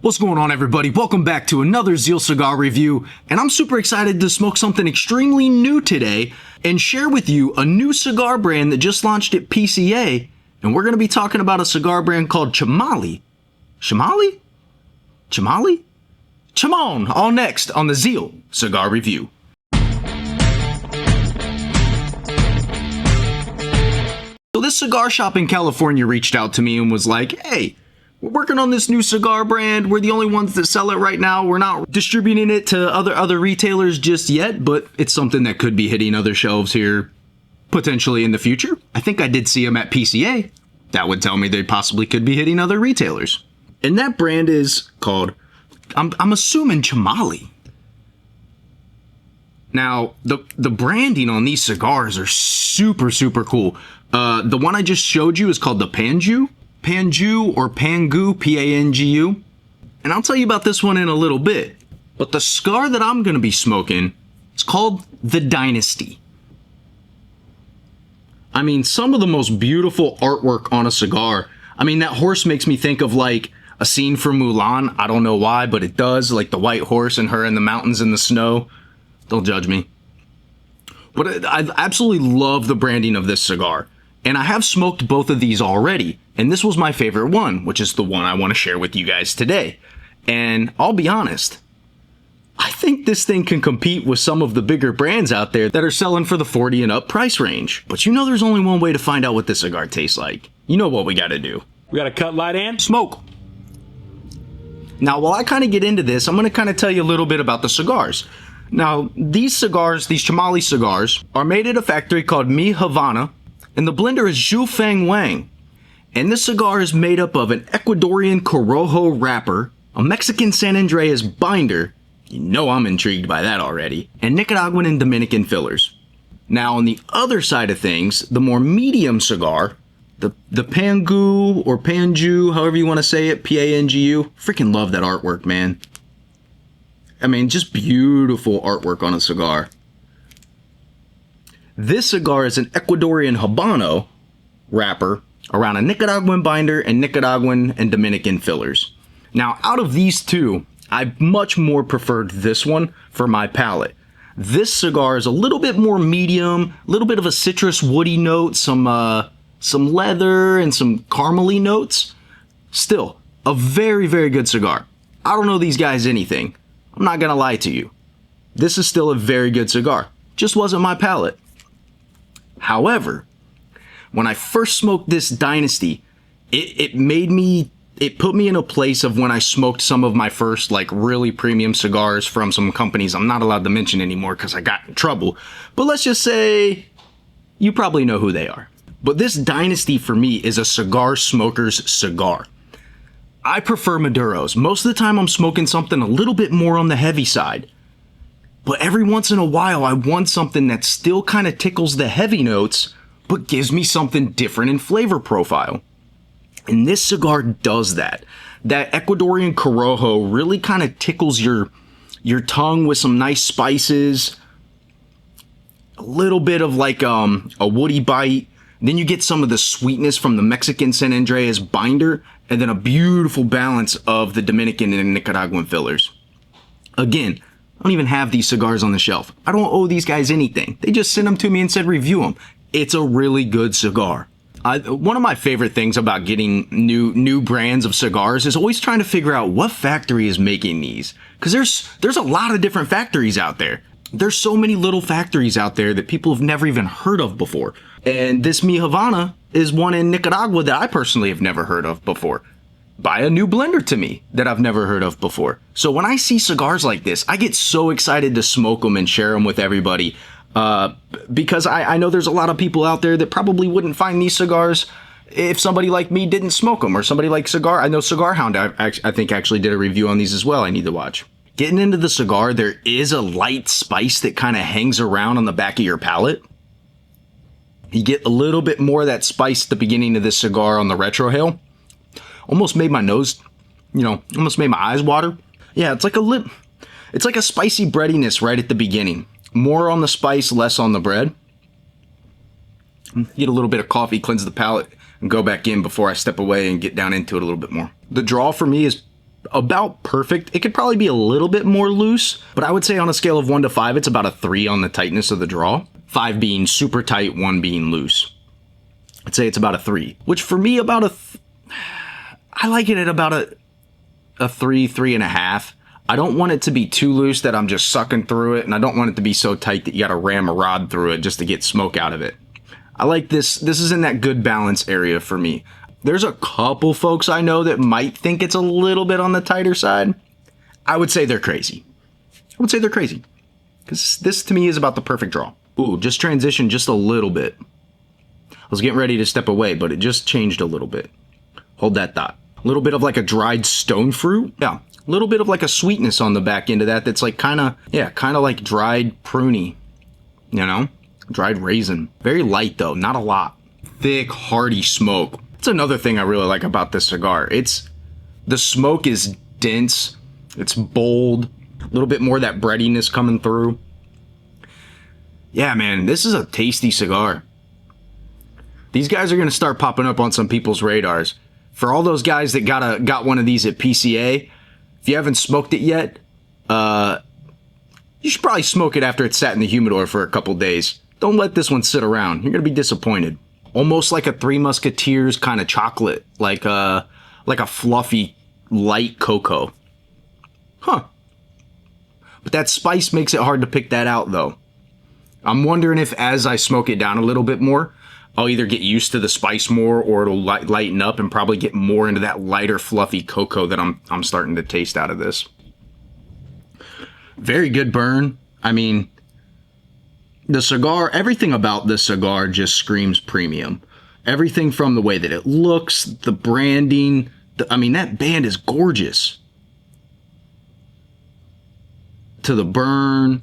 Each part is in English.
What's going on, everybody? Welcome back to another Zeal cigar review, and I'm super excited to smoke something extremely new today and share with you a new cigar brand that just launched at PCA, and we're going to be talking about a cigar brand called Chimolly. Chimolly? Chimolly? Chimon, all next on the Zeal Cigar Review. So this cigar shop in California reached out to me and was like, hey, we're working on this new cigar brand. We're the only ones that sell it right now. We're not distributing it to other retailers just yet, but it's something that could be hitting other shelves here potentially in the future. I think I did see them at PCA. That would tell me they possibly could be hitting other retailers. And that brand is called, I'm assuming, Chimolly. Now, the branding on these cigars are super cool. The one I just showed you is called the Pangu or Pangu, P-A-N-G-U. And I'll tell you about this one in a little bit. But the cigar that I'm going to be smoking is called the Dynasty. I mean, some of the most beautiful artwork on a cigar. I mean, that horse makes me think of like a scene from Mulan. I don't know why, but it does. Like the white horse and her in the mountains in the snow. Don't judge me. But I absolutely love the branding of this cigar. And I have smoked both of these already. And this was my favorite one, which is the one I want to share with you guys today. And I'll be honest, I think this thing can compete with some of the bigger brands out there that are selling for the 40 and up price range. But you know there's only one way to find out what this cigar tastes like. You know what we got to do. We got to cut, light, and smoke. Now, while I kind of get into this, I'm going to kind of tell you a little bit about the cigars. Now, these cigars, these ChìMolly cigars, are made at a factory called Mi Havana, and the blender is Zhu Feng Wang. And this cigar is made up of an Ecuadorian Corojo wrapper, a Mexican San Andrés binder, you know I'm intrigued by that already, and Nicaraguan and Dominican fillers. Now, on the other side of things, the more medium cigar, the Pangu or Pangu, however you want to say it, P-A-N-G-U, freaking love that artwork, man. I mean, just beautiful artwork on a cigar. This cigar is an Ecuadorian Habano wrapper around a Nicaraguan binder and Nicaraguan and Dominican fillers. Now, out of these two, I much more preferred this one for my palate. This cigar is a little bit more medium, a little bit of a citrus woody note, some leather and some caramely notes. Still, a very good cigar. I don't know these guys anything. I'm not gonna lie to you. This is still a very good cigar. Just wasn't my palate. However, when I first smoked this Dynasty, it put me in a place of when I smoked some of my first like really premium cigars from some companies I'm not allowed to mention anymore because I got in trouble. But let's just say you probably know who they are. But this Dynasty for me is a cigar smoker's cigar. I prefer Maduros. Most of the time I'm smoking something a little bit more on the heavy side. But every once in a while I want something that still kind of tickles the heavy notes, but gives me something different in flavor profile. And this cigar does that. That Ecuadorian Corojo really kind of tickles your tongue with some nice spices. A little bit of like a woody bite. Then you get some of the sweetness from the Mexican San Andrés binder, and then a beautiful balance of the Dominican and Nicaraguan fillers. Again, I don't even have these cigars on the shelf. I don't owe these guys anything. They just sent them to me and said review them. It's a really good cigar. One of my favorite things about getting new brands of cigars is always trying to figure out what factory is making these. Because there's a lot of different factories out there. There's so many little factories out there that people have never even heard of before. And this Mi Havana is one in Nicaragua that I personally have never heard of before. By a new blender to me that I've never heard of before. So when I see cigars like this, I get so excited to smoke them and share them with everybody. Because I know there's a lot of people out there that probably wouldn't find these cigars if somebody like me didn't smoke them, or somebody like Cigar. I know Cigar Hound, I think actually did a review on these as well. I need to watch. Getting into the cigar, there is a light spice that kind of hangs around on the back of your palate. You get a little bit more of that spice at the beginning of this cigar on the retrohale. Almost made my nose, almost made my eyes water. Yeah, it's like a spicy breadiness right at the beginning. More on the spice, less on the bread. Get a little bit of coffee, cleanse the palate, and go back in before I step away and get down into it a little bit more. The draw for me is about perfect. It could probably be a little bit more loose, but I would say on a scale of 1 to 5, it's about a 3 on the tightness of the draw. 5 being super tight, 1 being loose. I'd say it's about a 3, which for me I like it at about a 3, 3.5. I don't want it to be too loose that I'm just sucking through it, and I don't want it to be so tight that you gotta ram a rod through it just to get smoke out of it. I like this. This is in that good balance area for me. There's a couple folks I know that might think it's a little bit on the tighter side. I would say they're crazy. I would say they're crazy. Because this to me is about the perfect draw. Ooh, just transitioned just a little bit. I was getting ready to step away, but it just changed a little bit. Hold that thought. A little bit of like a dried stone fruit. Yeah, a little bit of like a sweetness on the back end of that. That's like kind of like dried pruny, you know? Dried raisin. Very light though, not a lot. Thick, hearty smoke. That's another thing I really like about this cigar. The smoke is dense. It's bold. A little bit more of that breadiness coming through. Yeah, man, this is a tasty cigar. These guys are going to start popping up on some people's radars. For all those guys that got one of these at PCA, if you haven't smoked it yet, you should probably smoke it after it's sat in the humidor for a couple days. Don't let this one sit around. You're going to be disappointed. Almost like a Three Musketeers kind of chocolate, like a fluffy, light cocoa. Huh. But that spice makes it hard to pick that out, though. I'm wondering if as I smoke it down a little bit more, I'll either get used to the spice more or it'll lighten up and probably get more into that lighter, fluffy cocoa that I'm starting to taste out of this. Very good burn. I mean, the cigar, everything about this cigar just screams premium. Everything from the way that it looks, the branding, I mean, that band is gorgeous. To the burn,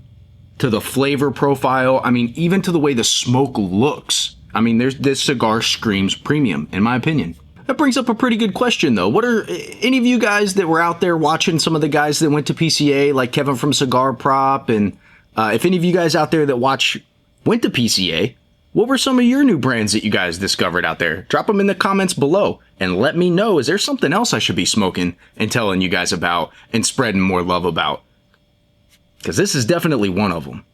to the flavor profile, I mean, even to the way the smoke looks. I mean, this cigar screams premium, in my opinion. That brings up a pretty good question, though. What are any of you guys that were out there watching some of the guys that went to PCA, like Kevin from Cigar Prop, and if any of you guys out there that went to PCA, what were some of your new brands that you guys discovered out there? Drop them in the comments below and let me know. Is there something else I should be smoking and telling you guys about and spreading more love about? Because this is definitely one of them.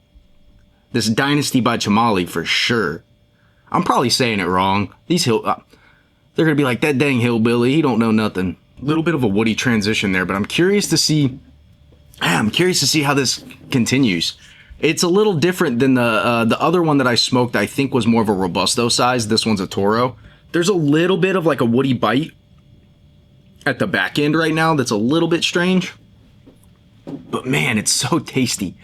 This Dynasty by ChìMolly for sure. I'm probably saying it wrong. They're going to be like, that dang hillbilly, he don't know nothing. A little bit of a woody transition there, but I'm curious to see how this continues. It's a little different than the other one that I smoked. I think was more of a Robusto size. This one's a Toro. There's a little bit of like a woody bite at the back end right now that's a little bit strange. But man, it's so tasty.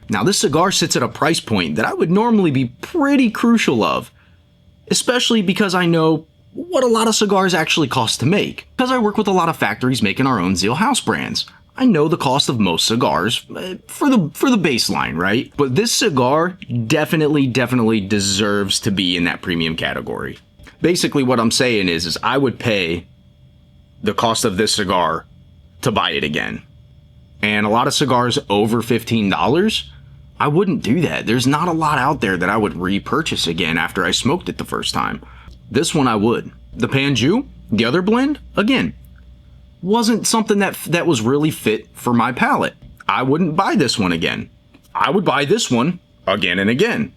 Now this cigar sits at a price point that I would normally be pretty crucial of, especially because I know what a lot of cigars actually cost to make. Because I work with a lot of factories making our own Zeal house brands. I know the cost of most cigars for the baseline, right? But this cigar definitely deserves to be in that premium category. Basically what I'm saying is I would pay the cost of this cigar to buy it again. And a lot of cigars over $15, I wouldn't do that. There's not a lot out there that I would repurchase again after I smoked it the first time. This one I would. The Panju, the other blend, again, wasn't something that was really fit for my palate. I wouldn't buy this one again. I would buy this one again and again.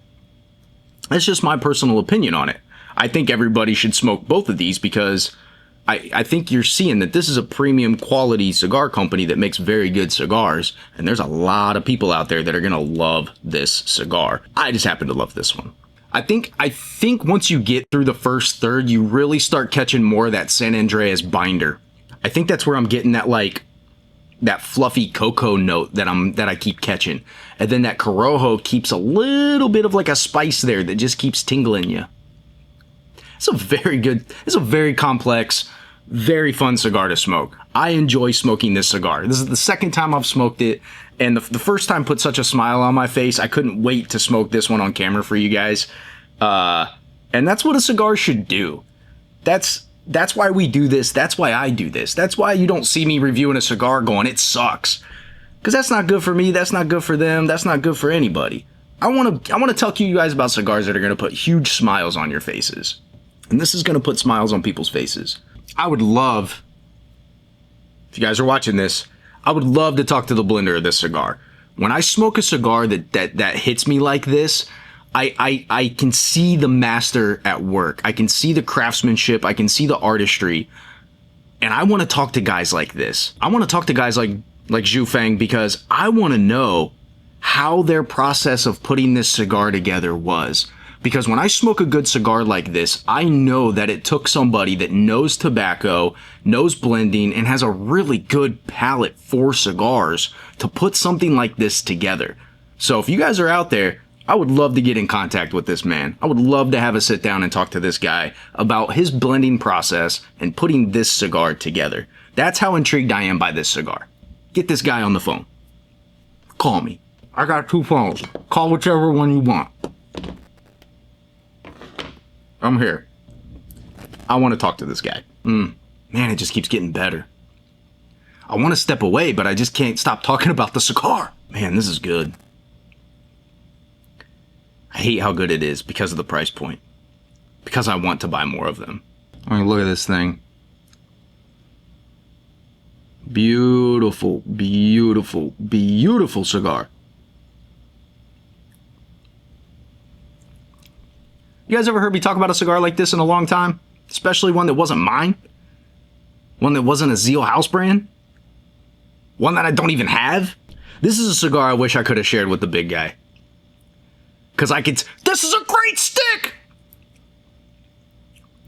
That's just my personal opinion on it. I think everybody should smoke both of these because I think you're seeing that this is a premium quality cigar company that makes very good cigars, and there's a lot of people out there that are gonna love this cigar. I just happen to love this one. I think once you get through the first third, you really start catching more of that San Andrés binder. I think that's where I'm getting that fluffy cocoa note that I keep catching, and then that Corojo keeps a little bit of like a spice there that just keeps tingling you. It's a very complex, very fun cigar to smoke. I enjoy smoking this cigar. This is the second time I've smoked it, and the first time put such a smile on my face. I couldn't wait to smoke this one on camera for you guys. And that's what a cigar should do. That's why we do this. That's why I do this. That's why you don't see me reviewing a cigar going, it sucks. Because that's not good for me. That's not good for them. That's not good for anybody. I want to tell you guys about cigars that are going to put huge smiles on your faces. And this is going to put smiles on people's faces. I would love if you guys are watching this, I would love to talk to the blender of this cigar. When I smoke a cigar that hits me like this, I can see the master at work. I can see the craftsmanship. I can see the artistry. And I want to talk to guys like this. I want to talk to guys like Zhu Feng because I want to know how their process of putting this cigar together was. Because when I smoke a good cigar like this, I know that it took somebody that knows tobacco, knows blending, and has a really good palate for cigars to put something like this together. So if you guys are out there, I would love to get in contact with this man. I would love to have a sit down and talk to this guy about his blending process and putting this cigar together. That's how intrigued I am by this cigar. Get this guy on the phone. Call me. I got 2 phones. Call whichever one you want. I'm here. I want to talk to this guy. Man, it just keeps getting better. I want to step away, but I just can't stop talking about the cigar. Man, this is good. I hate how good it is because of the price point. Because I want to buy more of them. I mean, look at this thing. Beautiful, beautiful, beautiful cigar. You guys ever heard me talk about a cigar like this in a long time? Especially one that wasn't mine? One that wasn't a Zeal house brand? One that I don't even have? This is a cigar I wish I could have shared with the big guy. Because I could, this is a great stick!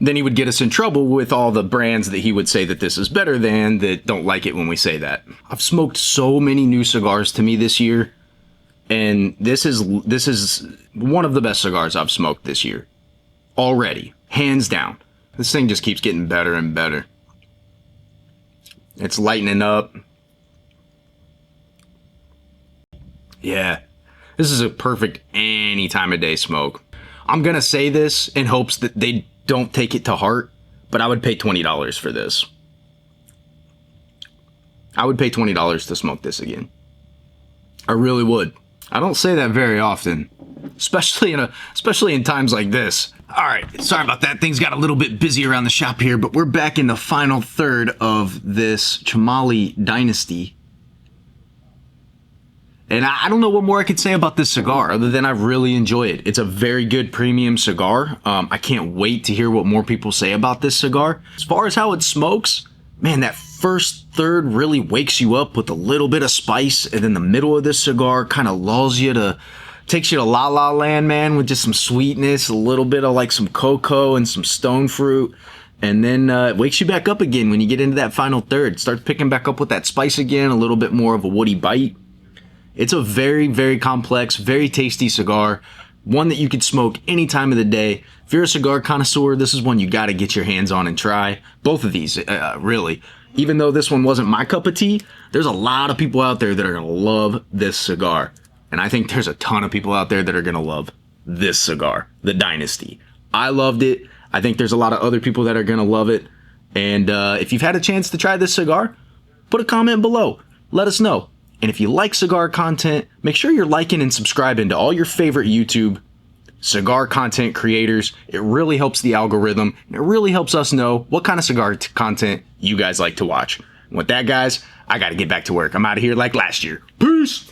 Then he would get us in trouble with all the brands that he would say that this is better than that don't like it when we say that. I've smoked so many new cigars to me this year. And this is one of the best cigars I've smoked this year. Already. Hands down. This thing just keeps getting better and better. It's lightening up. Yeah. This is a perfect any time of day smoke. I'm gonna say this in hopes that they don't take it to heart, but I would pay $20 for this. I would pay $20 to smoke this again. I really would. I don't say that very often, especially in times like this. All right, sorry about that. Things got a little bit busy around the shop here, but we're back in the final third of this ChìMolly Dynasty. And I don't know what more I could say about this cigar other than I really enjoy it. It's a very good premium cigar. I can't wait to hear what more people say about this cigar. As far as how it smokes, man, that first third really wakes you up with a little bit of spice, and then the middle of this cigar kind of takes you to La La Land, man, with just some sweetness, a little bit of like some cocoa and some stone fruit. And then it wakes you back up again when you get into that final third. Starts picking back up with that spice again, a little bit more of a woody bite. It's a very, very complex, very tasty cigar. One that you could smoke any time of the day. If you're a cigar connoisseur, this is one you got to get your hands on and try. Both of these, really. Even though this one wasn't my cup of tea, there's a lot of people out there that are going to love this cigar. And I think there's a ton of people out there that are going to love this cigar, the Dynasty. I loved it. I think there's a lot of other people that are going to love it. And if you've had a chance to try this cigar, put a comment below. Let us know. And if you like cigar content, make sure you're liking and subscribing to all your favorite YouTube cigar content creators. It really helps the algorithm, and it really helps us know what kind of cigar content you guys like to watch. And with that, guys, I got to get back to work. I'm out of here like last year. Peace!